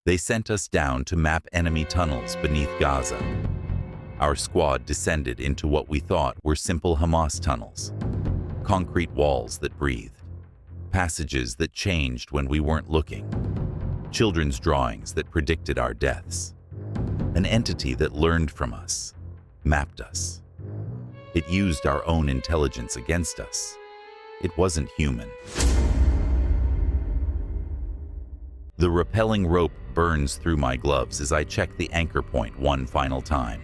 They sent us down to map enemy tunnels beneath Gaza. Our squad descended into what we thought were simple Hamas tunnels. Concrete walls that breathed. Passages that changed when we weren't looking. Children's drawings that predicted our deaths. An entity that learned from us, mapped us. It used our own intelligence against us. It wasn't human. The repelling rope burns through my gloves as I check the anchor point one final time.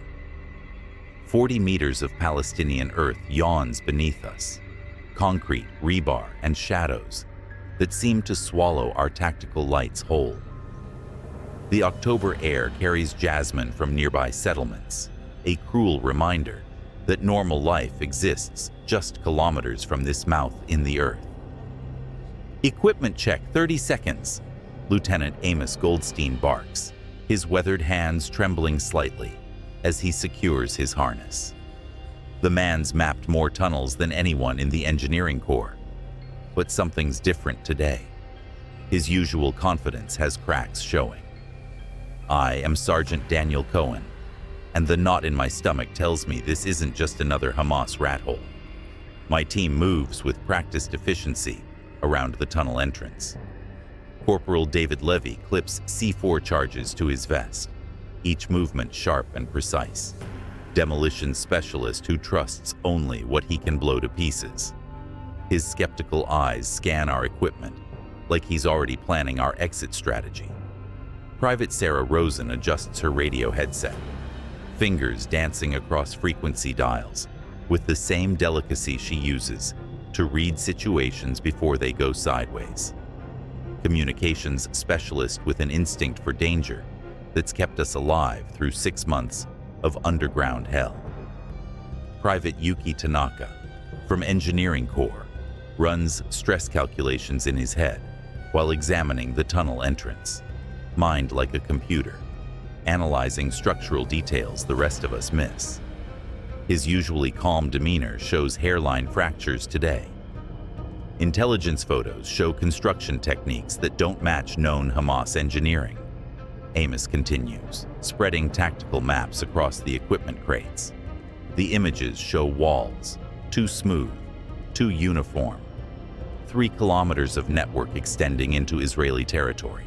40 meters of Palestinian earth yawns beneath us. Concrete, rebar, and shadows that seem to swallow our tactical lights whole. The October air carries jasmine from nearby settlements, a cruel reminder that normal life exists just kilometers from this mouth in the earth. Equipment check, 30 seconds. Lieutenant Amos Goldstein barks, his weathered hands trembling slightly as he secures his harness. The man's mapped more tunnels than anyone in the engineering corps. But something's different today. His usual confidence has cracks showing. I am Sergeant Daniel Cohen, and the knot in my stomach tells me this isn't just another Hamas rat hole. My team moves with practiced efficiency around the tunnel entrance. Corporal David Levy clips C4 charges to his vest, each movement sharp and precise. Demolition specialist who trusts only what he can blow to pieces. His skeptical eyes scan our equipment, like he's already planning our exit strategy. Private Sarah Rosen adjusts her radio headset, fingers dancing across frequency dials, with the same delicacy she uses to read situations before they go sideways. Communications specialist with an instinct for danger that's kept us alive through 6 months of underground hell. Private Yuki Tanaka, from Engineering Corps, runs stress calculations in his head while examining the tunnel entrance, mind like a computer, analyzing structural details the rest of us miss. His usually calm demeanor shows hairline fractures today. Intelligence photos show construction techniques that don't match known Hamas engineering. Amos continues, spreading tactical maps across the equipment crates. The images show walls, too smooth, too uniform. 3 kilometers of network extending into Israeli territory.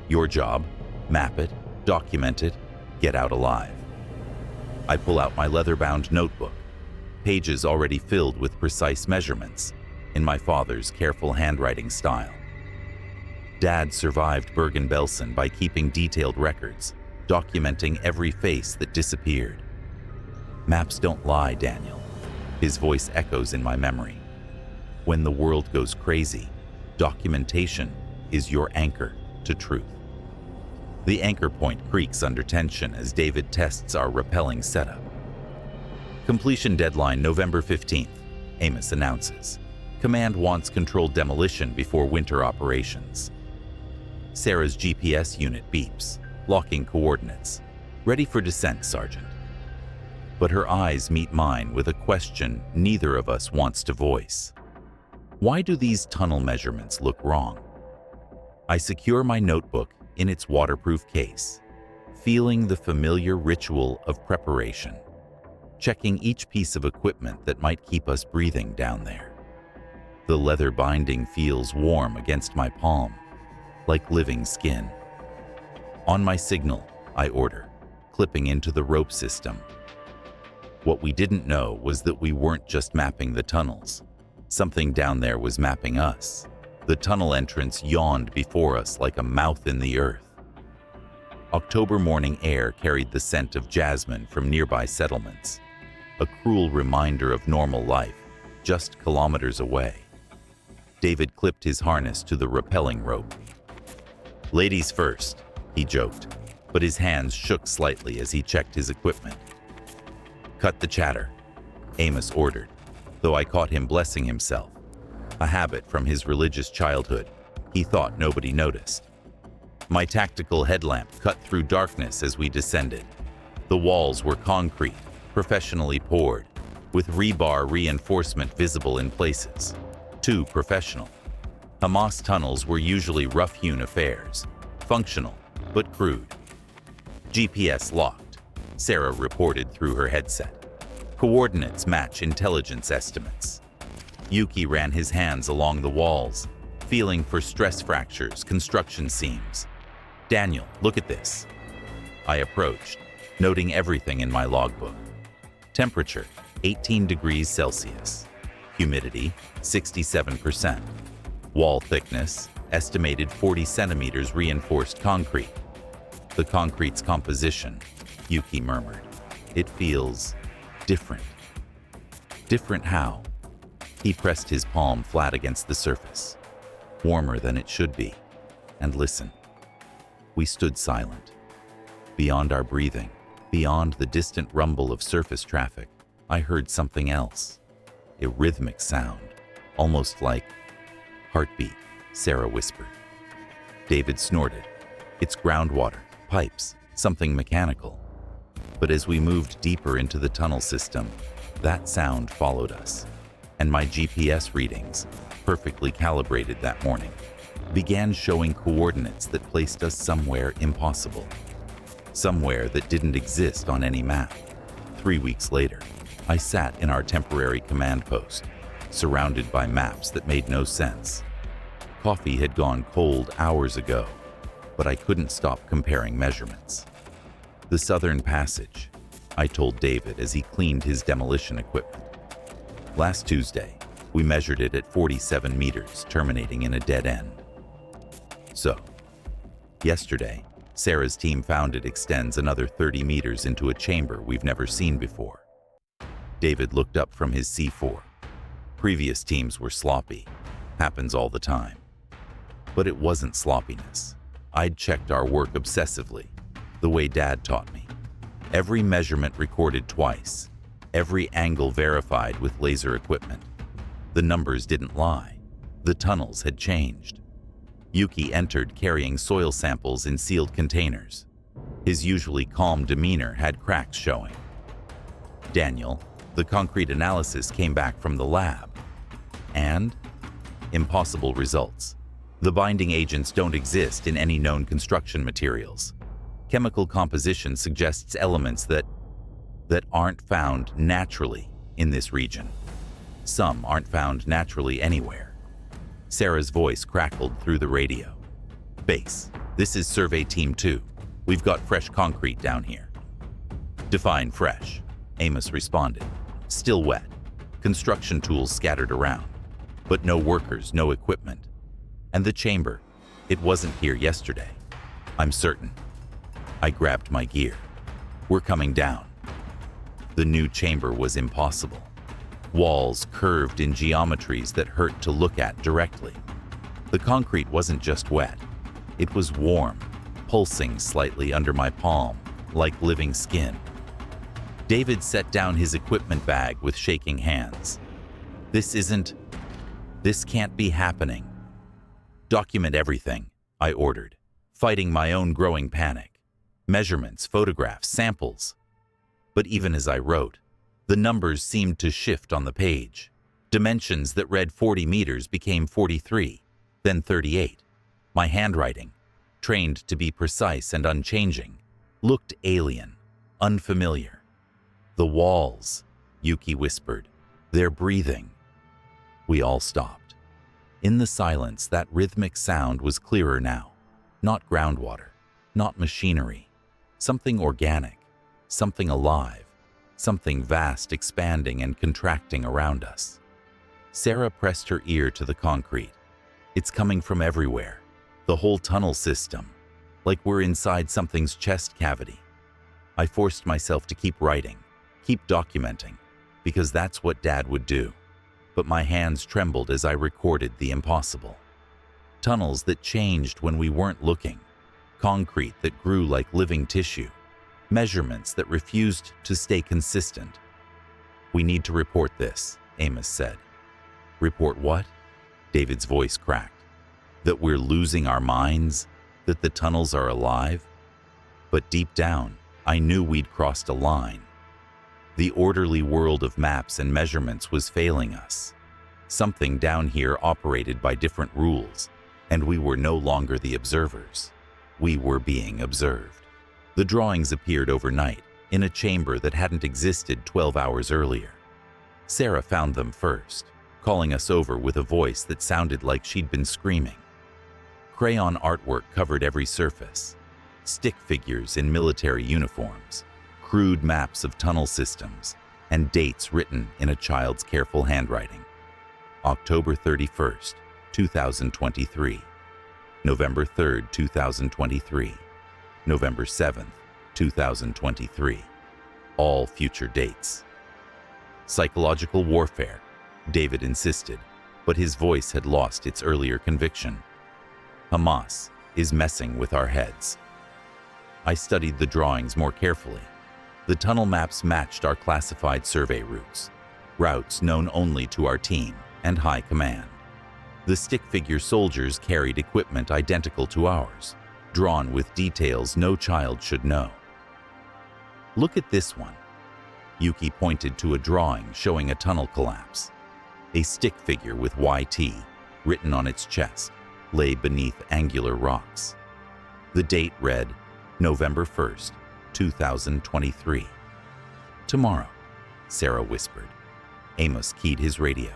Your job, map it, document it, get out alive. I pull out my leather-bound notebook, pages already filled with precise measurements, in my father's careful handwriting style. Dad survived Bergen-Belsen by keeping detailed records, documenting every face that disappeared. Maps don't lie, Daniel. His voice echoes in my memory. When the world goes crazy, documentation is your anchor to truth. The anchor point creaks under tension as David tests our repelling setup. Completion deadline November 15th, Amos announces. Command wants controlled demolition before winter operations. Sarah's GPS unit beeps, locking coordinates. Ready for descent, Sergeant. But her eyes meet mine with a question neither of us wants to voice. Why do these tunnel measurements look wrong? I secure my notebook in its waterproof case, feeling the familiar ritual of preparation, checking each piece of equipment that might keep us breathing down there. The leather binding feels warm against my palm, like living skin. On my signal, I order, clipping into the rope system. What we didn't know was that we weren't just mapping the tunnels. Something down there was mapping us. The tunnel entrance yawned before us like a mouth in the earth. October morning air carried the scent of jasmine from nearby settlements, a cruel reminder of normal life just kilometers away. David clipped his harness to the rappelling rope. "Ladies first," he joked, but his hands shook slightly as he checked his equipment. "Cut the chatter," Amos ordered, though I caught him blessing himself, a habit from his religious childhood. He thought nobody noticed. My tactical headlamp cut through darkness as we descended. The walls were concrete, professionally poured, with rebar reinforcement visible in places. Too professional. Hamas tunnels were usually rough-hewn affairs, functional, but crude. GPS locked, Sarah reported through her headset. Coordinates match intelligence estimates. Yuki ran his hands along the walls, feeling for stress fractures, construction seams. Daniel, look at this. I approached, noting everything in my logbook. Temperature, 18 degrees Celsius. Humidity, 67%. Wall thickness, estimated 40 centimeters reinforced concrete. The concrete's composition, Yuki murmured. It feels different. Different how? He pressed his palm flat against the surface. Warmer than it should be. And listen. We stood silent. Beyond our breathing, beyond the distant rumble of surface traffic, I heard something else. A rhythmic sound, almost like heartbeat, Sarah whispered. David snorted. It's groundwater, pipes, something mechanical. But as we moved deeper into the tunnel system, that sound followed us. And my GPS readings, perfectly calibrated that morning, began showing coordinates that placed us somewhere impossible. Somewhere that didn't exist on any map. 3 weeks later, I sat in our temporary command post, surrounded by maps that made no sense. Coffee had gone cold hours ago, but I couldn't stop comparing measurements. The Southern Passage, I told David as he cleaned his demolition equipment. Last Tuesday, we measured it at 47 meters, terminating in a dead end. So, yesterday, Sarah's team found it extends another 30 meters into a chamber we've never seen before. David looked up from his C4. Previous teams were sloppy. Happens all the time. But it wasn't sloppiness. I'd checked our work obsessively, the way Dad taught me. Every measurement recorded twice. Every angle verified with laser equipment. The numbers didn't lie. The tunnels had changed. Yuki entered carrying soil samples in sealed containers. His usually calm demeanor had cracks showing. Daniel, the concrete analysis came back from the lab. And? Impossible results. The binding agents don't exist in any known construction materials. Chemical composition suggests elements that aren't found naturally in this region. Some aren't found naturally anywhere. Sarah's voice crackled through the radio. Base, this is Survey Team 2. We've got fresh concrete down here. Define fresh, Amos responded. Still wet. Construction tools scattered around. But no workers, no equipment. And the chamber, it wasn't here yesterday. I'm certain. I grabbed my gear. We're coming down. The new chamber was impossible. Walls curved in geometries that hurt to look at directly. The concrete wasn't just wet. It was warm, pulsing slightly under my palm, like living skin. David set down his equipment bag with shaking hands. This can't be happening. Document everything, I ordered, fighting my own growing panic. Measurements, photographs, samples. But even as I wrote, the numbers seemed to shift on the page. Dimensions that read 40 meters became 43, then 38. My handwriting, trained to be precise and unchanging, looked alien, unfamiliar. The walls, Yuki whispered. They're breathing. We all stopped. In the silence, that rhythmic sound was clearer now. Not groundwater, not machinery. Something organic, something alive, something vast expanding and contracting around us. Sarah pressed her ear to the concrete. It's coming from everywhere. The whole tunnel system, like we're inside something's chest cavity. I forced myself to keep writing, keep documenting, because that's what Dad would do. But my hands trembled as I recorded the impossible. Tunnels that changed when we weren't looking. Concrete that grew like living tissue. Measurements that refused to stay consistent. We need to report this, Amos said. Report what? David's voice cracked. That we're losing our minds? That the tunnels are alive? But deep down, I knew we'd crossed a line. The orderly world of maps and measurements was failing us. Something down here operated by different rules, and we were no longer the observers. We were being observed. The drawings appeared overnight in a chamber that hadn't existed 12 hours earlier. Sarah found them first, calling us over with a voice that sounded like she'd been screaming. Crayon artwork covered every surface. Stick figures in military uniforms, crude maps of tunnel systems, and dates written in a child's careful handwriting. October 31st, 2023. November 3rd, 2023. November 7th, 2023. All future dates. Psychological warfare, David insisted, but his voice had lost its earlier conviction. Hamas is messing with our heads. I studied the drawings more carefully. The tunnel maps matched our classified survey routes known only to our team and high command. The stick figure soldiers carried equipment identical to ours, drawn with details no child should know. Look at this one. Yuki pointed to a drawing showing a tunnel collapse. A stick figure with YT written on its chest lay beneath angular rocks. The date read November 1st, 2023. Tomorrow, Sarah whispered. Amos keyed his radio.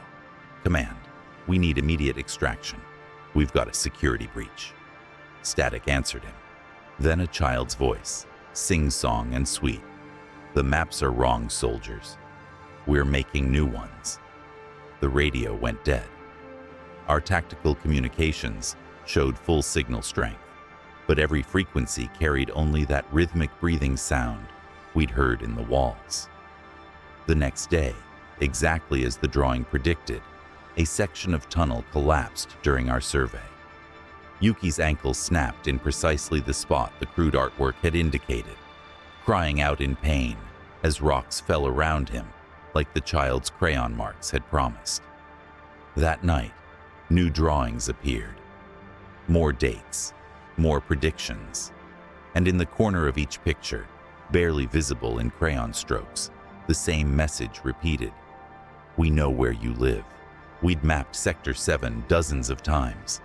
Command, we need immediate extraction. We've got a security breach. Static answered him. Then a child's voice, sing-song and sweet. The maps are wrong, soldiers. We're making new ones. The radio went dead. Our tactical communications showed full signal strength, but every frequency carried only that rhythmic breathing sound we'd heard in the walls. The next day, exactly as the drawing predicted, a section of tunnel collapsed during our survey. Yuki's ankle snapped in precisely the spot the crude artwork had indicated, crying out in pain as rocks fell around him like the child's crayon marks had promised. That night, new drawings appeared. More dates, more predictions, and in the corner of each picture, barely visible in crayon strokes, the same message repeated. We know where you live. We'd mapped Sector 7 dozens of times.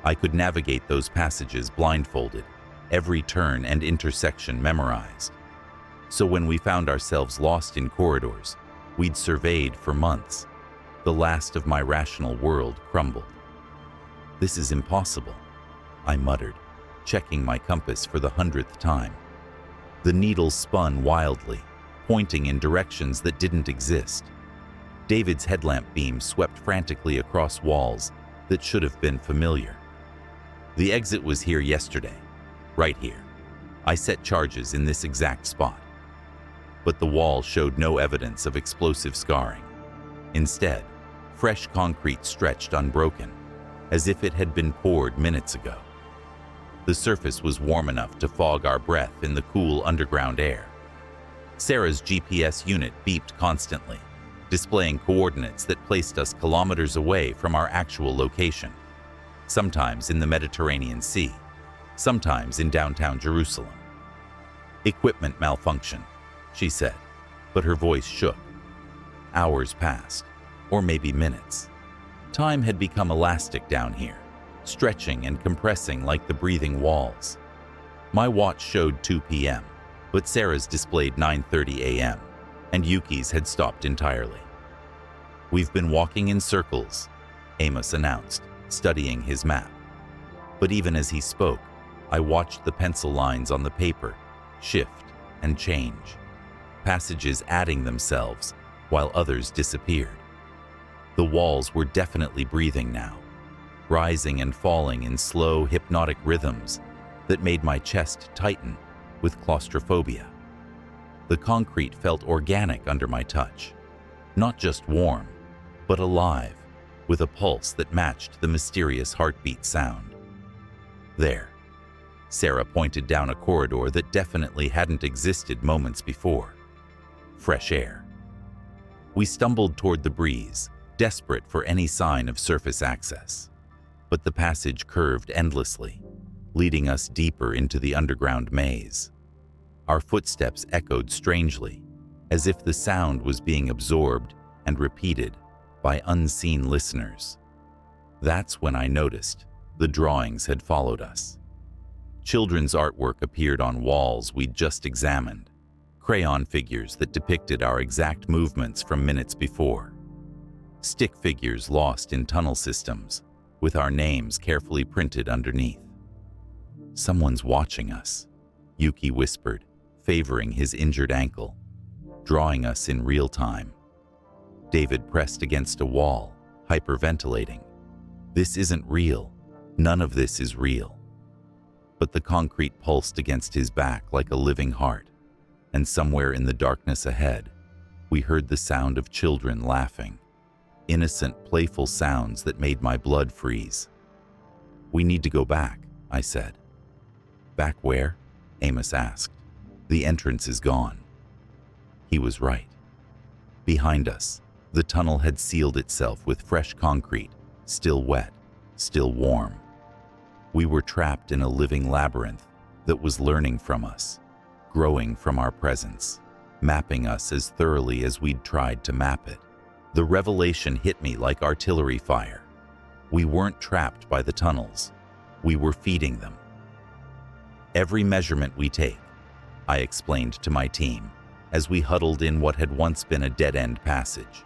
I could navigate those passages blindfolded, every turn and intersection memorized. So when we found ourselves lost in corridors we'd surveyed for months, the last of my rational world crumbled. This is impossible, I muttered, checking my compass for the 100th time. The needle spun wildly, pointing in directions that didn't exist. David's headlamp beam swept frantically across walls that should have been familiar. The exit was here yesterday, right here. I set charges in this exact spot. But the wall showed no evidence of explosive scarring. Instead, fresh concrete stretched unbroken, as if it had been poured minutes ago. The surface was warm enough to fog our breath in the cool underground air. Sarah's GPS unit beeped constantly, displaying coordinates that placed us kilometers away from our actual location, sometimes in the Mediterranean Sea, sometimes in downtown Jerusalem. Equipment malfunction, she said, but her voice shook. Hours passed, or maybe minutes. Time had become elastic down here, stretching and compressing like the breathing walls. My watch showed 2 p.m., but Sarah's displayed 9:30 a.m., and Yuki's had stopped entirely. We've been walking in circles, Amos announced, studying his map. But even as he spoke, I watched the pencil lines on the paper shift and change, passages adding themselves while others disappeared. The walls were definitely breathing now, rising and falling in slow, hypnotic rhythms that made my chest tighten with claustrophobia. The concrete felt organic under my touch, not just warm, but alive, with a pulse that matched the mysterious heartbeat sound. There, Sarah pointed down a corridor that definitely hadn't existed moments before. Fresh air. We stumbled toward the breeze, desperate for any sign of surface access. But the passage curved endlessly, leading us deeper into the underground maze. Our footsteps echoed strangely, as if the sound was being absorbed and repeated by unseen listeners. That's when I noticed the drawings had followed us. Children's artwork appeared on walls we'd just examined, crayon figures that depicted our exact movements from minutes before. Stick figures lost in tunnel systems, with our names carefully printed underneath. "Someone's watching us," Yuki whispered, favoring his injured ankle, drawing us in real time. David pressed against a wall, hyperventilating. "This isn't real. None of this is real." But the concrete pulsed against his back like a living heart, and somewhere in the darkness ahead, we heard the sound of children laughing. Innocent, playful sounds that made my blood freeze. "We need to go back," I said. "Back where?" Amos asked. "The entrance is gone." He was right. Behind us, the tunnel had sealed itself with fresh concrete, still wet, still warm. We were trapped in a living labyrinth that was learning from us, growing from our presence, mapping us as thoroughly as we'd tried to map it. The revelation hit me like artillery fire. We weren't trapped by the tunnels. We were feeding them. "Every measurement we take," I explained to my team as we huddled in what had once been a dead-end passage.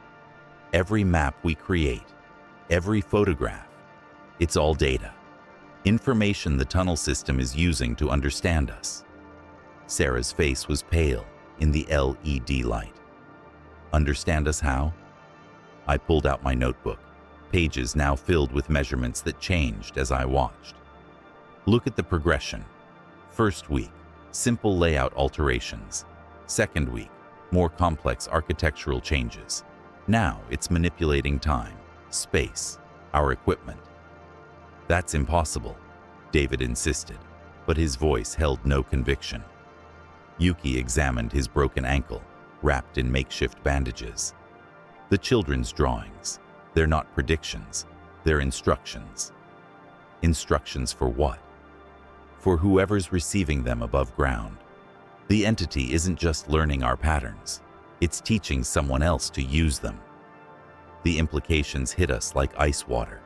"Every map we create, every photograph, it's all data. Information the tunnel system is using to understand us." Sarah's face was pale in the LED light. "Understand us how?" I pulled out my notebook, pages now filled with measurements that changed as I watched. "Look at the progression. First week, simple layout alterations. Second week, more complex architectural changes. Now it's manipulating time, space, our equipment." "That's impossible," David insisted, but his voice held no conviction. Yuki examined his broken ankle, wrapped in makeshift bandages. "The children's drawings, they're not predictions, they're instructions." "Instructions for what?" "For whoever's receiving them above ground. The entity isn't just learning our patterns, it's teaching someone else to use them." The implications hit us like ice water.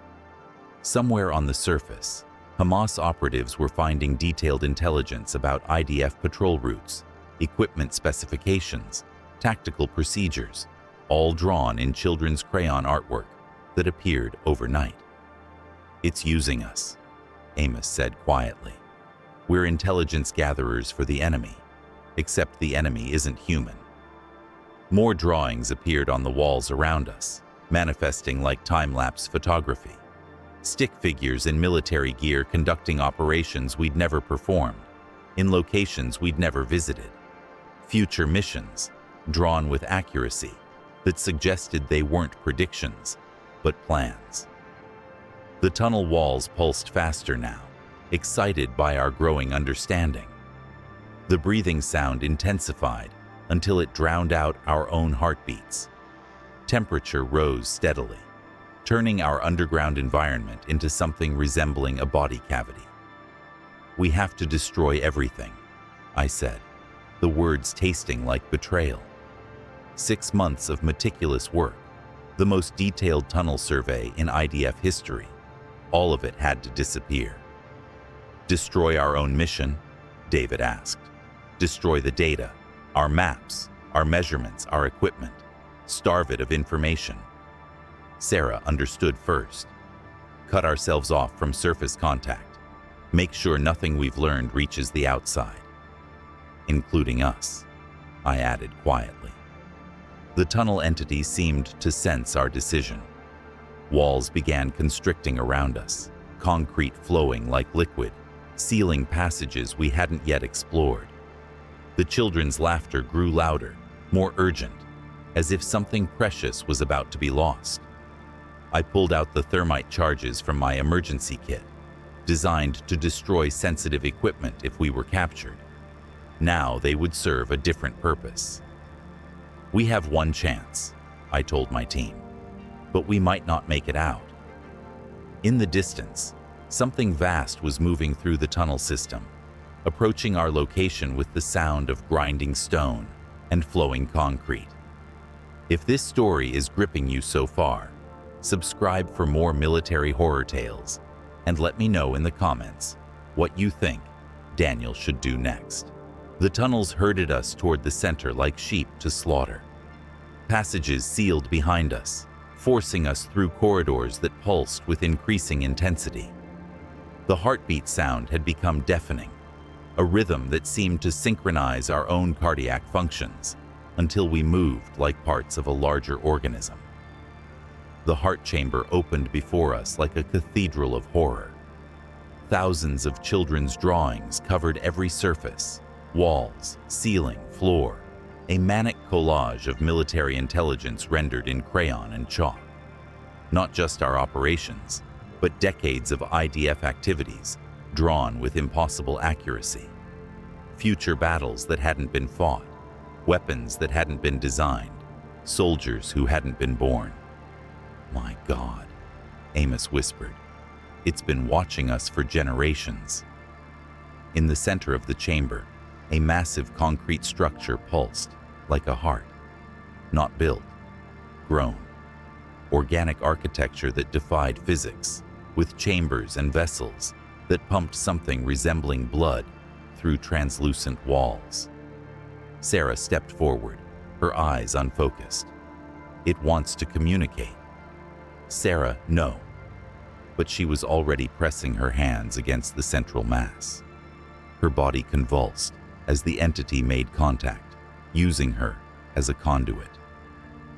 Somewhere on the surface, Hamas operatives were finding detailed intelligence about IDF patrol routes, equipment specifications, tactical procedures, all drawn in children's crayon artwork that appeared overnight. "It's using us," Amos said quietly. "We're intelligence gatherers for the enemy, except the enemy isn't human." More drawings appeared on the walls around us, manifesting like time-lapse photography. Stick figures in military gear conducting operations we'd never performed, in locations we'd never visited. Future missions, drawn with accuracy, that suggested they weren't predictions, but plans. The tunnel walls pulsed faster now, excited by our growing understanding. The breathing sound intensified until it drowned out our own heartbeats. Temperature rose steadily, turning our underground environment into something resembling a body cavity. "We have to destroy everything," I said, the words tasting like betrayal. 6 months of meticulous work, the most detailed tunnel survey in IDF history, all of it had to disappear. "Destroy our own mission?" David asked. "Destroy the data, our maps, our measurements, our equipment, starve it of information." Sarah understood first. "Cut ourselves off from surface contact. Make sure nothing we've learned reaches the outside." "Including us," I added quietly. The tunnel entity seemed to sense our decision. Walls began constricting around us, concrete flowing like liquid, sealing passages we hadn't yet explored. The children's laughter grew louder, more urgent, as if something precious was about to be lost. I pulled out the thermite charges from my emergency kit, designed to destroy sensitive equipment if we were captured. Now they would serve a different purpose. "We have one chance," I told my team, "but we might not make it out." In the distance, something vast was moving through the tunnel system, approaching our location with the sound of grinding stone and flowing concrete. If this story is gripping you so far, subscribe for more military horror tales and let me know in the comments what you think Daniel should do next. The tunnels herded us toward the center like sheep to slaughter. Passages sealed behind us, forcing us through corridors that pulsed with increasing intensity. The heartbeat sound had become deafening, a rhythm that seemed to synchronize our own cardiac functions until we moved like parts of a larger organism. The heart chamber opened before us like a cathedral of horror. Thousands of children's drawings covered every surface, walls, ceiling, floor, a manic collage of military intelligence rendered in crayon and chalk. Not just our operations, but decades of IDF activities drawn with impossible accuracy. Future battles that hadn't been fought, weapons that hadn't been designed, soldiers who hadn't been born. My God, Amos whispered. It's been watching us for generations. In the center of the chamber, a massive concrete structure pulsed like a heart. Not built, grown. Organic architecture that defied physics, with chambers and vessels that pumped something resembling blood through translucent walls. Sarah stepped forward, her eyes unfocused. It wants to communicate. Sarah, no. But she was already pressing her hands against the central mass. Her body convulsed as the entity made contact, using her as a conduit.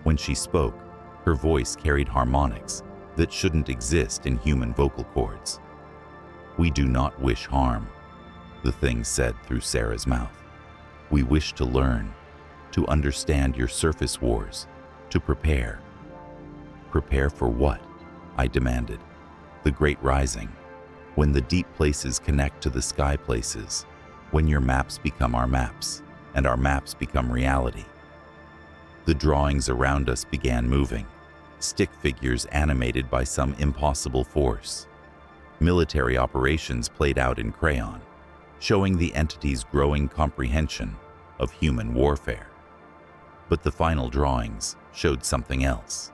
When she spoke, her voice carried harmonics that shouldn't exist in human vocal cords. "We do not wish harm," the thing said through Sarah's mouth. "We wish to learn, to understand your surface wars, to prepare." "Prepare for what?" I demanded. "The Great Rising, when the deep places connect to the sky places, when your maps become our maps, and our maps become reality." The drawings around us began moving, stick figures animated by some impossible force. Military operations played out in crayon, showing the entity's growing comprehension of human warfare. But the final drawings showed something else.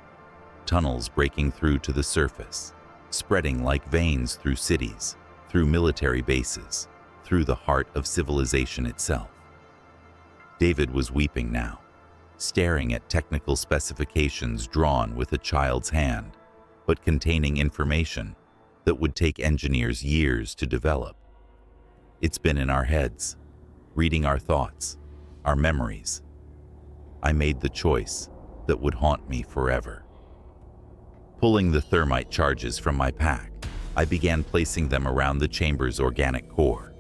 Tunnels breaking through to the surface, spreading like veins through cities, through military bases, through the heart of civilization itself. David was weeping now, staring at technical specifications drawn with a child's hand, but containing information that would take engineers years to develop. It's been in our heads, reading our thoughts, our memories. I made the choice that would haunt me forever. Pulling the thermite charges from my pack, I began placing them around the chamber's organic core.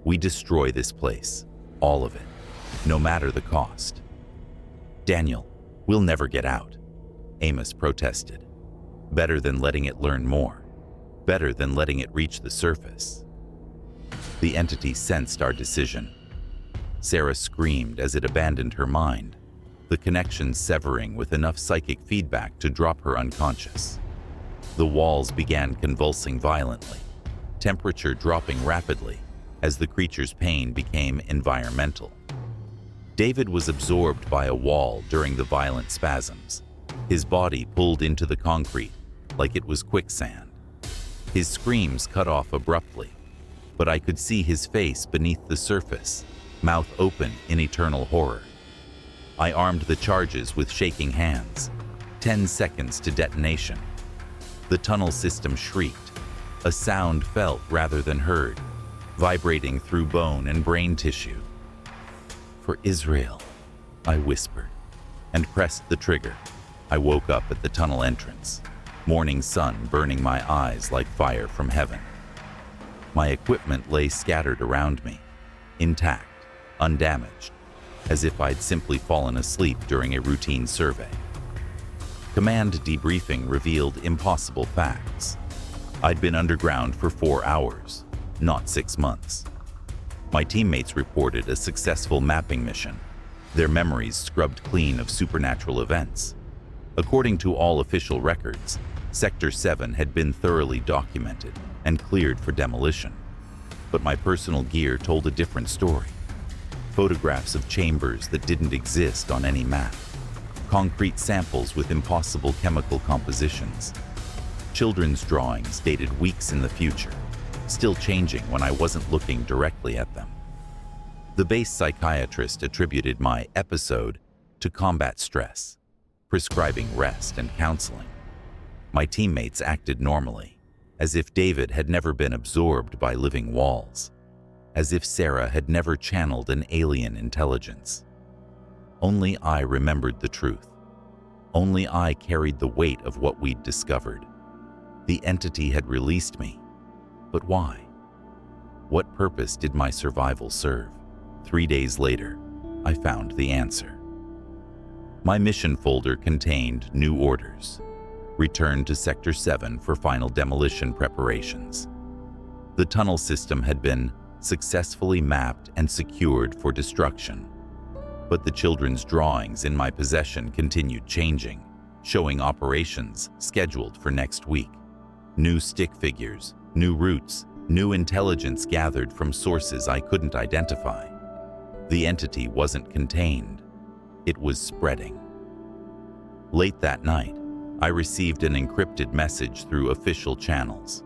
We destroy this place, all of it, no matter the cost. "Daniel, we'll never get out," Amos protested. "Better than letting it learn more. Better than letting it reach the surface." The entity sensed our decision. Sarah screamed as it abandoned her mind, the connection severing with enough psychic feedback to drop her unconscious. The walls began convulsing violently, temperature dropping rapidly as the creature's pain became environmental. David was absorbed by a wall during the violent spasms, his body pulled into the concrete like it was quicksand. His screams cut off abruptly, but I could see his face beneath the surface, mouth open in eternal horror. I armed the charges with shaking hands. 10 seconds to detonation. The tunnel system shrieked, a sound felt rather than heard, vibrating through bone and brain tissue. "For Israel," I whispered, and pressed the trigger. I woke up at the tunnel entrance, morning sun burning my eyes like fire from heaven. My equipment lay scattered around me, intact, undamaged, as if I'd simply fallen asleep during a routine survey. Command debriefing revealed impossible facts. I'd been underground for 4 hours, not 6 months. My teammates reported a successful mapping mission, their memories scrubbed clean of supernatural events. According to all official records, Sector 7 had been thoroughly documented and cleared for demolition. But my personal gear told a different story. Photographs of chambers that didn't exist on any map. Concrete samples with impossible chemical compositions. Children's drawings dated weeks in the future. still changing when I wasn't looking directly at them. The base psychiatrist attributed my episode to combat stress, prescribing rest and counseling. My teammates acted normally, as if David had never been absorbed by living walls, as if Sarah had never channeled an alien intelligence. Only I remembered the truth. Only I carried the weight of what we'd discovered. The entity had released me, but why? What purpose did my survival serve? 3 days later, I found the answer. My mission folder contained new orders. Return to Sector 7 for final demolition preparations. The tunnel system had been successfully mapped and secured for destruction. But the children's drawings in my possession continued changing, showing operations scheduled for next week. New stick figures, new routes, new intelligence gathered from sources I couldn't identify. The entity wasn't contained. It was spreading. Late that night, I received an encrypted message through official channels.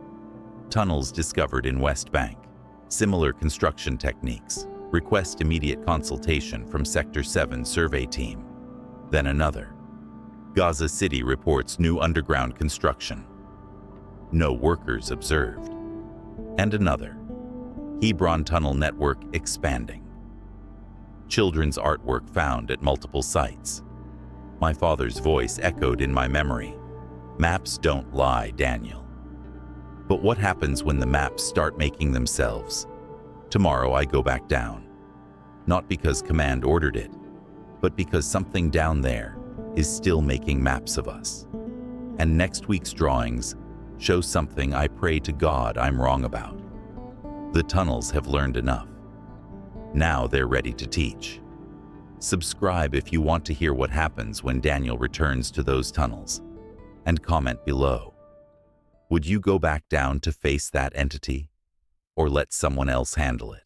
Tunnels discovered in West Bank. Similar construction techniques. Request immediate consultation from Sector 7 survey team. Then another. Gaza City reports new underground construction. No workers observed. And another. Hebron tunnel network expanding. Children's artwork found at multiple sites. My father's voice echoed in my memory. Maps don't lie, Daniel. But what happens when the maps start making themselves? Tomorrow I go back down. Not because command ordered it, but because something down there is still making maps of us. And next week's drawings show something I pray to God I'm wrong about. The tunnels have learned enough. Now they're ready to teach. Subscribe if you want to hear what happens when Daniel returns to those tunnels. And comment below. Would you go back down to face that entity? Or let someone else handle it?